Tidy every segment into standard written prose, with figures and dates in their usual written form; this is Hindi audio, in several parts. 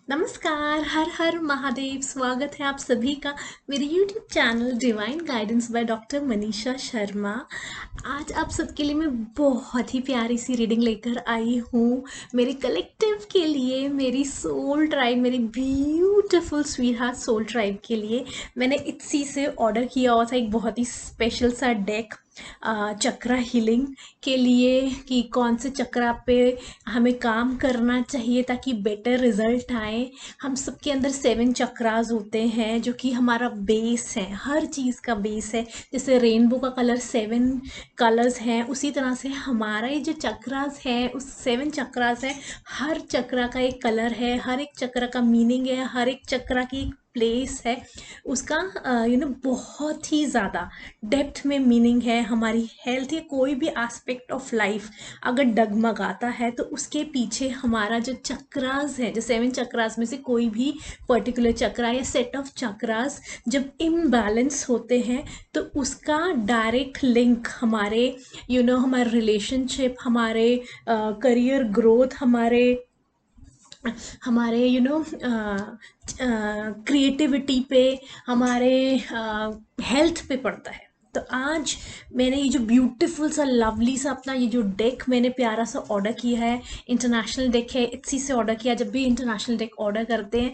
नमस्कार, हर हर महादेव। स्वागत है आप सभी का मेरे YouTube channel divine guidance by doctor Manisha Sharma. आज आप सबके लिए मैं बहुत ही प्यारी सी रीडिंग लेकर आई हूँ मेरे कलेक्टिव के लिए, मेरी सोल ट्राइब, मेरी beautiful sweetheart soul tribe के लिए। मैंने इसी से ऑर्डर किया हुआ था एक बहुत ही स्पेशल सा डेक चक्रा हीलिंग के लिए, कि कौन से चक्रा पे हमें काम करना चाहिए ताकि बेटर रिजल्ट आए। हम सबके अंदर 7 चक्रास होते हैं जो कि हमारा बेस है, हर चीज़ का बेस है। जैसे रेनबो का कलर 7 कलर्स हैं, उसी तरह से हमारा ये जो चक्रास है उस 7 चक्रास है। हर चक्रा का एक कलर है, हर एक चक्र का मीनिंग है, हर एक चक्रा की एक प्लेस है उसका। बहुत ही ज़्यादा डेप्थ में मीनिंग है। हमारी हेल्थ या कोई भी एस्पेक्ट ऑफ लाइफ अगर डगमगाता है तो उसके पीछे हमारा जो चक्रास है, जो 7 चक्रास में से कोई भी पर्टिकुलर चक्रा या सेट ऑफ चक्रास जब इम्बैलेंस होते हैं तो उसका डायरेक्ट लिंक हमारे हमारे रिलेशनशिप, हमारे करियर ग्रोथ, हमारे हमारे क्रिएटिविटी पे, हमारे हेल्थ पे पड़ता है। तो आज मैंने ये जो ब्यूटीफुल सा लवली सा अपना ये जो डेक मैंने प्यारा सा ऑर्डर किया है, इंटरनेशनल डेक है, इसी से ऑर्डर किया। जब भी इंटरनेशनल डेक ऑर्डर करते हैं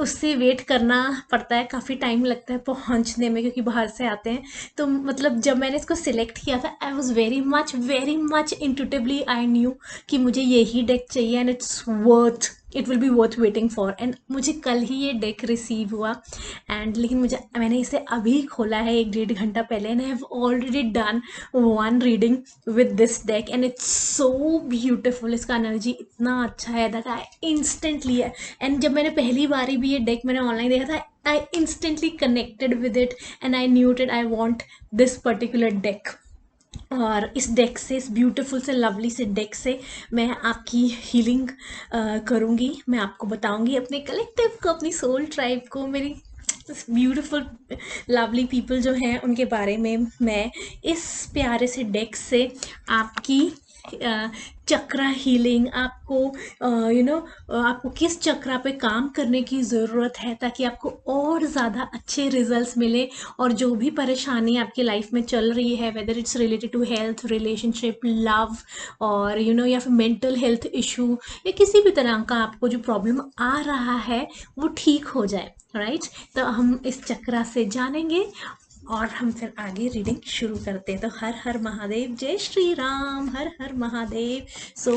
उससे वेट करना पड़ता है, काफ़ी टाइम लगता है पहुंचने में क्योंकि बाहर से आते हैं। तो मतलब जब मैंने इसको सिलेक्ट किया था, I was very much intuitively I knew कि मुझे यही डेक चाहिए and it will be worth waiting for. And मुझे कल ही ये डेक रिसीव हुआ एंड लेकिन मैंने इसे अभी खोला है 1-1.5 घंटा पहले, and I have already done one reading with this deck and it's so beautiful. इसका एनर्जी इतना अच्छा है दैट आई इंस्टेंटली है। एंड जब मैंने पहली बारी भी ये डेक मैंने ऑनलाइन देखा था, I instantly connected with it and I knew it, I want this particular deck. और इस डेक से, इस ब्यूटीफुल से लवली से डेक से मैं आपकी हीलिंग करूँगी। मैं आपको बताऊँगी अपने कलेक्टिव को, अपनी सोल ट्राइब को, मेरी ब्यूटीफुल लवली पीपल जो हैं उनके बारे में। मैं इस प्यारे से डेक से आपकी चक्रा हीलिंग, आपको आपको किस चक्रा पे काम करने की ज़रूरत है ताकि आपको और ज़्यादा अच्छे रिजल्ट्स मिले, और जो भी परेशानी आपकी लाइफ में चल रही है, whether it's related to health, relationship, love, और या फिर मेंटल हेल्थ इशू या किसी भी तरह का आपको जो प्रॉब्लम आ रहा है वो ठीक हो जाए, राइट। तो हम इस चक्रा से जानेंगे और हम फिर आगे रीडिंग शुरू करते हैं। तो हर हर महादेव, जय श्री राम, हर हर Mahadev. So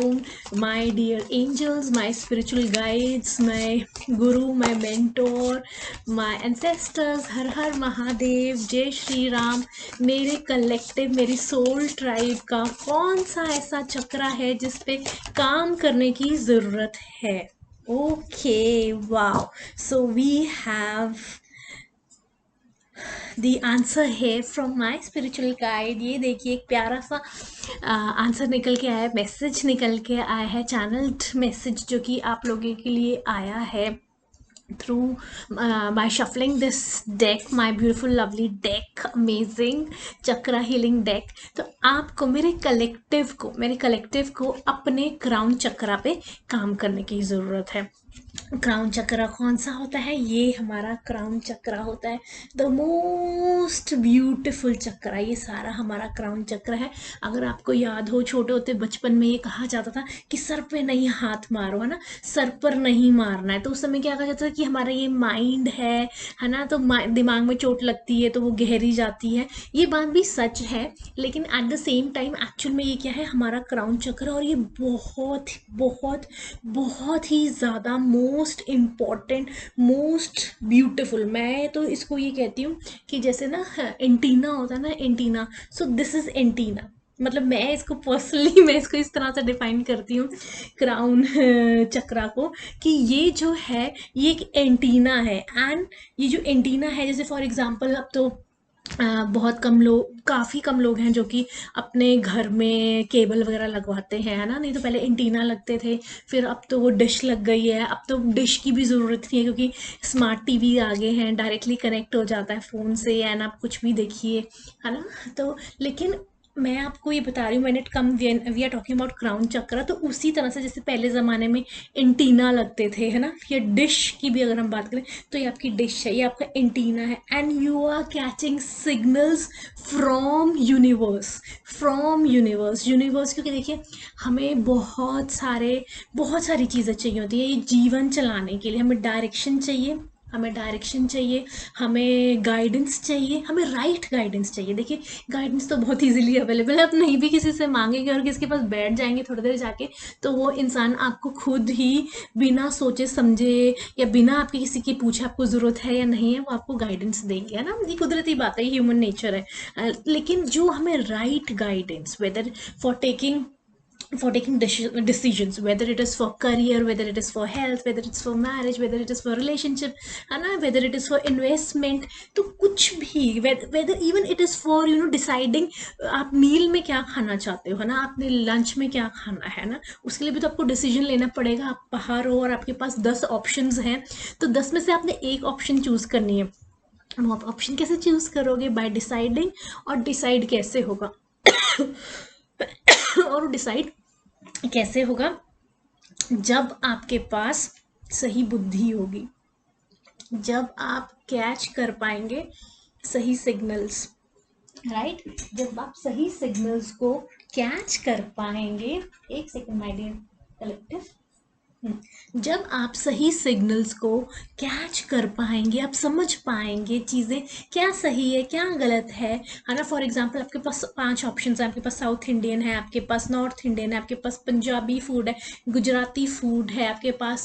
my dear angels, my spiritual guides, my guru, my mentor, my ancestors, हर हर महादेव, जय श्री राम। मेरे कलेक्टिव, मेरी सोल ट्राइब का कौन सा ऐसा चक्रा है जिस पे काम करने की ज़रूरत है? Okay, wow. So we have the answer है फ्रॉम माई स्पिरिचुअल गाइड। ये देखिए एक प्यारा सा आंसर निकल के आया है, मैसेज निकल के आया है, चैनल्ड मैसेज जो कि आप लोगों के लिए आया है through by shuffling this deck, my beautiful lovely deck, amazing chakra healing deck. तो आपको, मेरे कलेक्टिव को अपने क्राउन चक्रा पे काम करने की ज़रूरत है। क्राउन चक्रा कौन सा होता है? ये हमारा क्राउन चक्रा होता है, द मोस्ट ब्यूटिफुल चक्रा। ये सारा हमारा क्राउन चक्र है। अगर आपको याद हो, छोटे होते बचपन में ये कहा जाता था कि सर पे नहीं हाथ मारो, है ना, सर पर नहीं मारना है। तो उस समय क्या कहा जाता था कि हमारा ये माइंड है ना, तो दिमाग में चोट लगती है तो वो गहरी जाती है। ये बात भी सच है, लेकिन eight the same time actual में ये क्या है, हमारा क्राउन चक्र। और ये बहुत बहुत बहुत ही ज़्यादा मोस्ट इम्पॉर्टेंट, मोस्ट ब्यूटिफुल, मैं तो इसको ये कहती हूँ कि जैसे ना एंटीना होता है ना, antenna, so this is antenna. मतलब मैं इसको पर्सनली मैं इसको इस तरह से डिफाइन करती हूँ क्राउन चक्रा को, कि ये जो है ये एक एंटीना है। एंड ये जो एंटीना है, जैसे फॉर एग्जांपल अब तो बहुत कम लोग, काफ़ी कम लोग हैं जो कि अपने घर में केबल वगैरह लगवाते हैं, है ना। नहीं तो पहले एंटीना लगते थे, फिर अब तो वो डिश लग गई है। अब तो डिश की भी ज़रूरत नहीं है क्योंकि स्मार्ट टीवी आ गए हैं, डायरेक्टली कनेक्ट हो जाता है फ़ोन से एंड आप कुछ भी देखिए, है ना। तो लेकिन मैं आपको ये बता रही हूँ, when it come we are talking about crown chakra, तो उसी तरह से जैसे पहले ज़माने में एंटीना लगते थे, है ना, ये डिश की भी अगर हम बात करें तो ये आपकी डिश है, ये आपका एंटीना है, and you are catching signals from universe, from universe. Universe क्योंकि देखिए हमें बहुत सारी चीज़ें चाहिए होती है ये जीवन चलाने के लिए। हमें डायरेक्शन चाहिए, हमें डायरेक्शन चाहिए, हमें गाइडेंस चाहिए, हमें राइट गाइडेंस चाहिए। देखिए गाइडेंस तो बहुत इजीली अवेलेबल है, आप नहीं भी किसी से मांगेंगे और किसी के पास बैठ जाएंगे थोड़ी देर जाके, तो वो इंसान आपको खुद ही बिना सोचे समझे या बिना आपके किसी की पूछे आपको ज़रूरत है या नहीं है वो आपको गाइडेंस देंगे, है ना, ये कुदरती बात है, ह्यूमन नेचर है। लेकिन जो हमें right guidance, whether for taking decisions, whether it is for career, whether it is for health, whether it's for marriage, whether it is for relationship, है ना, whether it is for investment, तो कुछ भी, whether even it is for deciding आप मील में क्या खाना चाहते हो, है ना, आपने लंच में क्या खाना है ना, उसके लिए भी तो आपको डिसीजन लेना पड़ेगा। आप बाहर हो और आपके पास 10 ऑप्शंस हैं, तो 10 में से आपने एक ऑप्शन चूज करनी है। आप ऑप्शन कैसे चूज करोगे? Bye deciding. और डिसाइड कैसे होगा और डिसाइड कैसे होगा? जब आपके पास सही बुद्धि होगी, जब आप कैच कर पाएंगे सही सिग्नल्स, राइट, जब आप सही सिग्नल्स को कैच कर पाएंगे। एक सेकंड माय डियर कलेक्टिव। जब आप सही सिग्नल्स को कैच कर पाएंगे, आप समझ पाएंगे चीज़ें क्या सही है क्या गलत है ना। फॉर एग्जांपल आपके पास 5 ऑप्शंस हैं, आपके पास साउथ इंडियन है, आपके पास नॉर्थ इंडियन है, आपके पास पंजाबी फूड है, गुजराती फूड है, आपके पास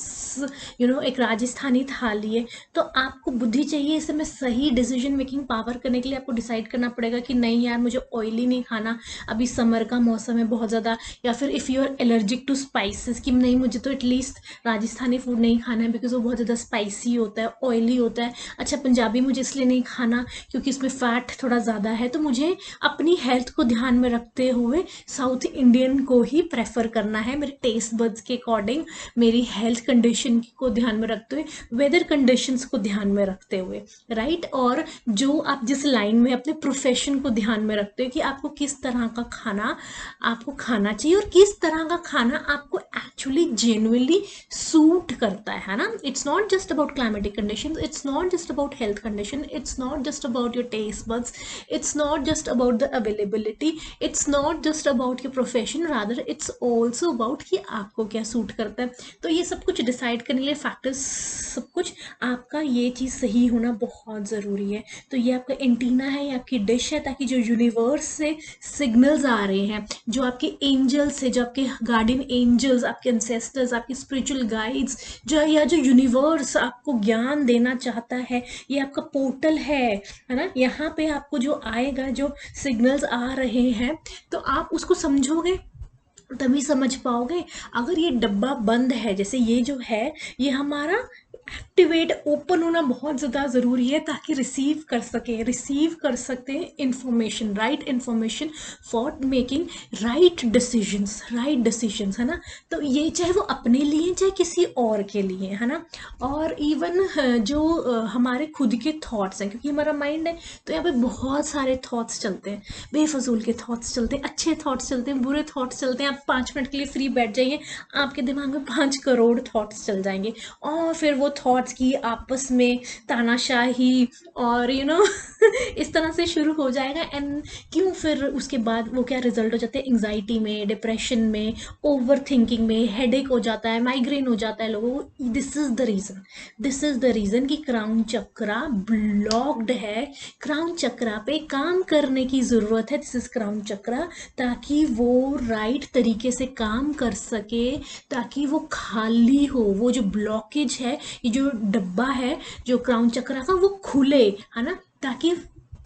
एक राजस्थानी थाली है। तो आपको बुद्धि चाहिए इस समय सही डिसीजन मेकिंग पावर करने के लिए। आपको डिसाइड करना पड़ेगा कि नहीं यार मुझे ऑयली नहीं खाना, अभी समर का मौसम है बहुत ज़्यादा, या फिर if you are allergic to spices कि नहीं मुझे तो एटलीस्ट राजस्थानी फूड नहीं खाना है बिकॉज वो बहुत ज़्यादा स्पाइसी होता है, ऑयली होता है। अच्छा पंजाबी मुझे इसलिए नहीं खाना क्योंकि इसमें फ़ैट थोड़ा ज़्यादा है। तो मुझे अपनी हेल्थ को ध्यान में रखते हुए साउथ इंडियन को ही प्रेफर करना है, मेरे टेस्ट बड्स के अकॉर्डिंग, मेरी हेल्थ कंडीशन को ध्यान में रखते हुए, वेदर कंडीशंस को ध्यान में रखते हुए, राइट। और जो आप जिस लाइन में अपने प्रोफेशन को ध्यान में रखते हो कि आपको किस तरह का खाना आपको खाना चाहिए और किस तरह का खाना आपको एक्चुअली जेन्युइनली सूट करता है ना। It's not just about climatic conditions, it's not just about health condition, it's not just about your taste buds, it's not just about the availability, it's not just about your profession, rather it's also about कि आपको क्या सूट करता है। तो ये सब कुछ डिसाइड करने के लिए फैक्टर्स, सब कुछ आपका ये चीज़ सही होना बहुत ज़रूरी है। तो ये आपका एंटीना है, ये आपकी डिश है, ताकि जो यूनिवर्स से सिग्नल्स आ रहे हैं, जो आपके एंजल्स है, जो आपके गार्डियन एंजल्स, आपके एंसेस्टर्स, आपके स्पिरिचुअल गाइड्स, जो या जो यूनिवर्स आपको ज्ञान देना चाहता है, ये आपका पोर्टल है ना। यहाँ पे आपको जो आएगा, जो सिग्नल्स आ रहे हैं, तो आप उसको समझोगे तभी समझ पाओगे। अगर ये डब्बा बंद है, जैसे ये जो है, ये हमारा एक्टिवेट ओपन होना बहुत ज़्यादा ज़रूरी है ताकि रिसीव कर सकते हैं information, right information for making right decisions, है ना। तो ये चाहे वो अपने लिए चाहे किसी और के लिए, है ना। और इवन जो हमारे खुद के थॉट्स हैं, क्योंकि हमारा माइंड है तो यहाँ पे बहुत सारे थॉट्स चलते हैं, बेफजूल के थॉट्स चलते हैं, अच्छे थॉट्स चलते हैं, बुरे थॉट्स चलते हैं। आप 5 मिनट के लिए फ्री बैठ जाइए, आपके दिमाग में 5 करोड़ थॉट्स चल जाएंगे, और फिर वो थॉट्स की आपस में तानाशाही और इस तरह से शुरू हो जाएगा। एंड क्यों फिर उसके बाद वो क्या रिजल्ट हो जाते हैं, एंग्जाइटी में, डिप्रेशन में, ओवर थिंकिंग में, हेडेक हो जाता है, माइग्रेन हो जाता है लोगों को। दिस इज द रीजन कि क्राउन चक्रा ब्लॉक्ड है। क्राउन चक्रा पे काम करने की ज़रूरत है, दिस इज क्राउन चक्रा, ताकि वो राइट तरीके से काम कर सके, ताकि वो खाली हो, वो जो ब्लॉकेज है, ये जो डब्बा है जो क्राउन चक्रा का, वो खुले, है ना, ताकि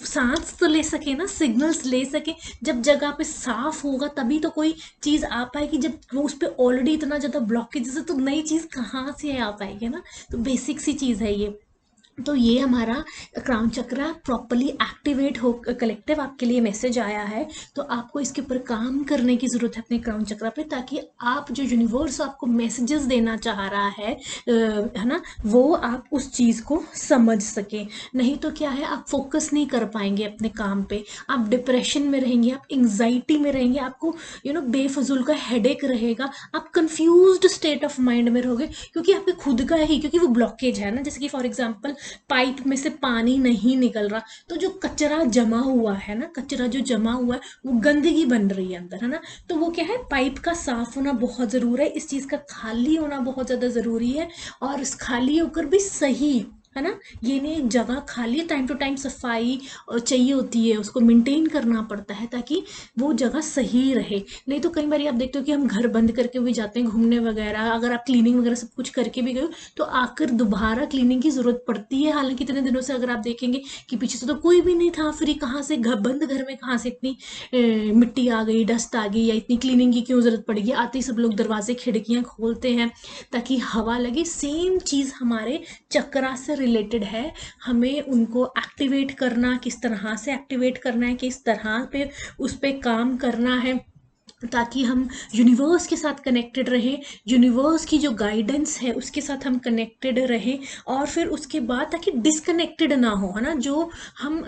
सांस तो ले सके ना, सिग्नल्स ले सके। जब जगह पे साफ होगा तभी तो कोई चीज़ आ पाएगी, जब वो उस पर ऑलरेडी इतना ज़्यादा ब्लॉकेज है तो नई चीज़ कहाँ से आ पाएगी ना। तो बेसिक सी चीज़ है ये। तो ये हमारा क्राउन चक्रा प्रॉपरली एक्टिवेट हो, कलेक्टिव आपके लिए मैसेज आया है, तो आपको इसके ऊपर काम करने की ज़रूरत है अपने क्राउन चक्रा पे, ताकि आप जो यूनिवर्स आपको मैसेजेस देना चाह रहा है ना, वो आप उस चीज़ को समझ सकें। नहीं तो क्या है, आप फोकस नहीं कर पाएंगे अपने काम पे, आप डिप्रेशन में रहेंगे, आप एंग्जाइटी में रहेंगे, आपको बेफजूल का हेडेक रहेगा, आप कंफ्यूज्ड स्टेट ऑफ माइंड में रहोगे, क्योंकि आपके खुद का ही, क्योंकि वो ब्लॉकेज है ना। जैसे कि फॉर एग्जांपल पाइप में से पानी नहीं निकल रहा, तो जो कचरा जमा हुआ है ना, कचरा जो जमा हुआ है वो गंदगी बन रही है अंदर, है ना। तो वो क्या है, पाइप का साफ होना बहुत जरूरी है, इस चीज का खाली होना बहुत ज्यादा जरूरी है। और इस खाली होकर भी सही, है ना, ये नहीं एक जगह खाली, टाइम टू टाइम सफाई चाहिए होती है, उसको मेंटेन करना पड़ता है ताकि वो जगह सही रहे। नहीं तो कई बार आप देखते हो कि हम घर बंद करके भी जाते हैं घूमने वगैरह, अगर आप क्लीनिंग वगैरह सब कुछ करके भी गए हो, तो आकर दोबारा क्लीनिंग की जरूरत पड़ती है। हालांकि इतने दिनों से अगर आप देखेंगे कि पीछे से तो कोई भी नहीं था, फिर कहाँ से बंद घर में कहाँ से इतनी मिट्टी आ गई, डस्ट आ गई, या इतनी क्लीनिंग की क्यों जरूरत पड़ेगी। आते ही सब लोग दरवाजे खिड़कियां खोलते हैं ताकि हवा लगे। सेम चीज हमारे चक्रा से रिलेटेड है, हमें उनको एक्टिवेट करना, किस तरह से एक्टिवेट करना है, किस तरह पे उस पर काम करना है, ताकि हम यूनिवर्स के साथ कनेक्टेड रहें, यूनिवर्स की जो गाइडेंस है उसके साथ हम कनेक्टेड रहें। और फिर उसके बाद ताकि डिस्कनेक्टेड ना हो, है ना।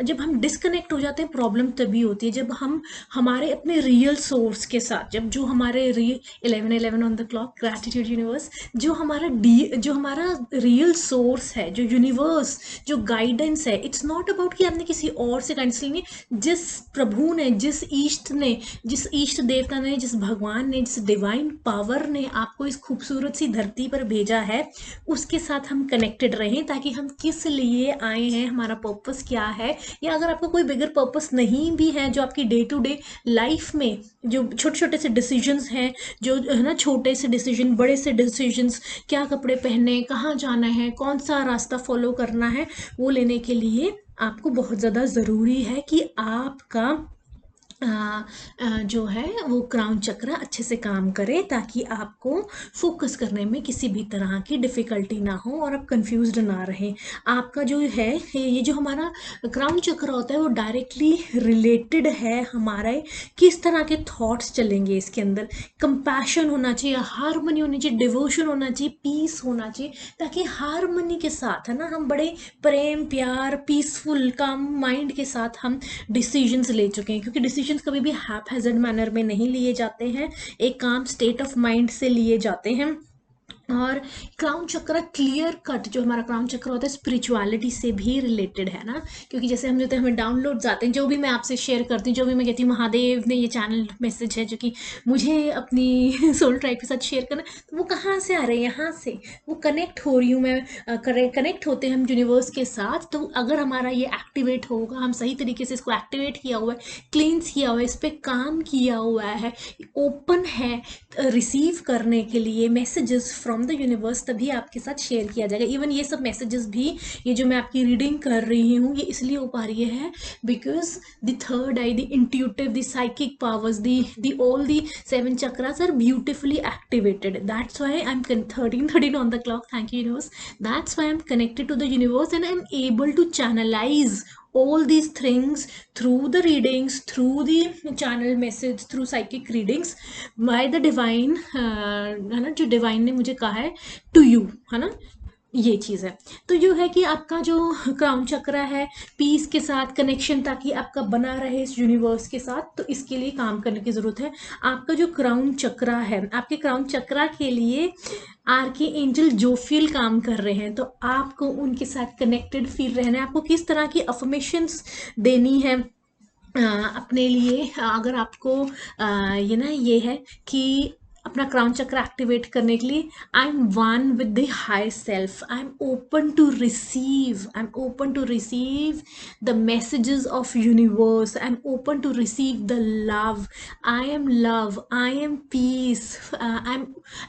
जब हम डिस्कनेक्ट हो जाते हैं, प्रॉब्लम तभी होती है जब हम हमारे अपने रियल सोर्स के साथ, जब जो हमारे 11:11 on the clock, gratitude universe, जो हमारा रियल सोर्स है, जो यूनिवर्स, जो गाइडेंस है, इट्स नॉट अबाउट कि हमने किसी और से गाइडेंस लेनी। जिस प्रभु ने, जिस इष्ट देवता ने, जिस भगवान ने, जिस डिवाइन पावर ने आपको इस खूबसूरत सी धरती पर भेजा है, उसके साथ हम कनेक्टेड रहें, ताकि हम किस लिए आए हैं, हमारा पर्पस क्या है। या अगर आपको कोई बिगर पर्पस नहीं भी है, जो आपकी डे टू डे लाइफ में जो छोटे छोटे से डिसीजंस हैं, जो है ना, छोटे से डिसीजन, बड़े से डिसीजंस, क्या कपड़े पहनने, कहाँ जाना है, कौन सा रास्ता फॉलो करना है, वो लेने के लिए आपको बहुत ज़्यादा ज़रूरी है कि आपका जो है वो क्राउन चक्र अच्छे से काम करे, ताकि आपको फोकस करने में किसी भी तरह की डिफिकल्टी ना हो और आप कंफ्यूज्ड ना रहें। आपका जो है ये जो हमारा क्राउन चक्र होता है, वो डायरेक्टली रिलेटेड है हमारे किस तरह के थॉट्स चलेंगे इसके अंदर। कंपैशन होना चाहिए, हारमनी होनी चाहिए, डिवोशन होना चाहिए, पीस होना चाहिए, ताकि हारमनी के साथ, है ना, हम बड़े प्रेम प्यार पीसफुल काम माइंड के साथ हम डिसीजंस ले चुके हैं। क्योंकि डिसीजंस कभी भी हैप-हैज़र्ड मैनर में नहीं लिए जाते हैं, एक काम स्टेट ऑफ माइंड से लिए जाते हैं। और क्राउन चक्र क्लियर कट, जो हमारा क्राउन चक्र होता है, स्पिरिचुअलिटी से भी रिलेटेड है ना। क्योंकि जैसे हम जो हमें डाउनलोड्स आते हैं, जो भी मैं आपसे शेयर करती हूँ, जो भी मैं कहती हूँ महादेव ने ये चैनल मैसेज है जो कि मुझे अपनी सोल ट्राइब के साथ शेयर करना, तो वो कहाँ से आ रहे हैं, यहाँ से वो कनेक्ट हो रही हूँ मैं, कनेक्ट होते हैं हम यूनिवर्स के साथ। तो अगर हमारा ये एक्टिवेट होगा, हम सही तरीके से इसको एक्टिवेट किया हुआ है, क्लींस किया हुआ है, इस पर काम किया हुआ है, ओपन है रिसीव करने के लिए मैसेजेस फ्रॉम द यूनिवर्स, तभी आपके साथ शेयर किया जाएगा। इवन ये सब मैसेजेस भी, ये जो मैं आपकी रीडिंग कर रही हूँ, ये इसलिए हो पा रही है because the third I, the intuitive, the psychic powers, the all the 7 chakras are beautifully activated. That's why I'm 13 on the clock. Thank you, universe. That's why I'm connected to the universe and I'm able to channelize all these things through the readings, through the channel message, through psychic readings by the divine, है ना, जो divine ने मुझे कहा है to you, है ना, ये चीज़ है। तो जो है कि आपका जो क्राउन चक्र है, पीस के साथ कनेक्शन ताकि आपका बना रहे इस यूनिवर्स के साथ, तो इसके लिए काम करने की ज़रूरत है। आपका जो क्राउन चक्र है, आपके क्राउन चक्र के लिए आर्की एंजल जो फील काम कर रहे हैं, तो आपको उनके साथ कनेक्टेड फील रहना है। आपको किस तरह की अफर्मेशंस देनी है अपने लिए, अगर आपको ये ना ये है कि अपना क्राउन चक्र एक्टिवेट करने के लिए, I am one with the high self, I am open to receive, I am open to receive the messages of universe, I am open to receive the love, I am peace, I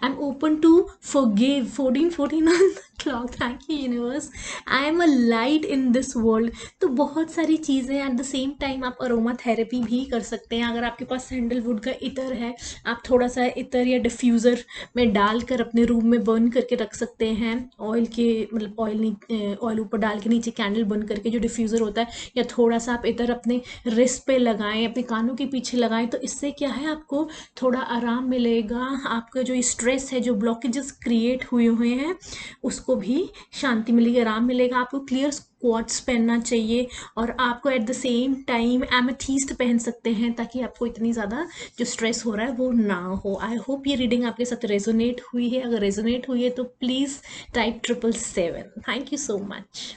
am open to forgive, 14 14 clock, thank you universe, I am a light in this world. तो बहुत सारी चीज़ें एट द सेम टाइम आप अरोमा थेरेपी भी कर सकते हैं। अगर आपके पास सैंडलवुड का इत्र है, आप थोड़ा सा इत्र या डिफ्यूज़र में डालकर अपने रूम में बर्न करके रख सकते हैं। ऑयल के मतलब ऑयल ऊपर डाल के नीचे कैंडल बर्न करके जो डिफ्यूज़र होता है, या थोड़ा सा आप इत्र अपने रिस्ट पे लगाएं, अपने कानों के पीछे लगाएं, तो इससे क्या है आपको थोड़ा आराम मिलेगा। आपका जो स्ट्रेस है, जो ब्लॉकेजेस क्रिएट हुए हुए हैं, उसको भी शांति मिलेगी, आराम मिलेगा। आपको क्लियर क्वार्ट्स पहनना चाहिए, और आपको एट द सेम टाइम एमेथीस्ट पहन सकते हैं, ताकि आपको इतनी ज़्यादा जो स्ट्रेस हो रहा है वो ना हो। आई होप ये रीडिंग आपके साथ रेजोनेट हुई है। अगर रेजोनेट हुई है तो please type 777। Thank you so much.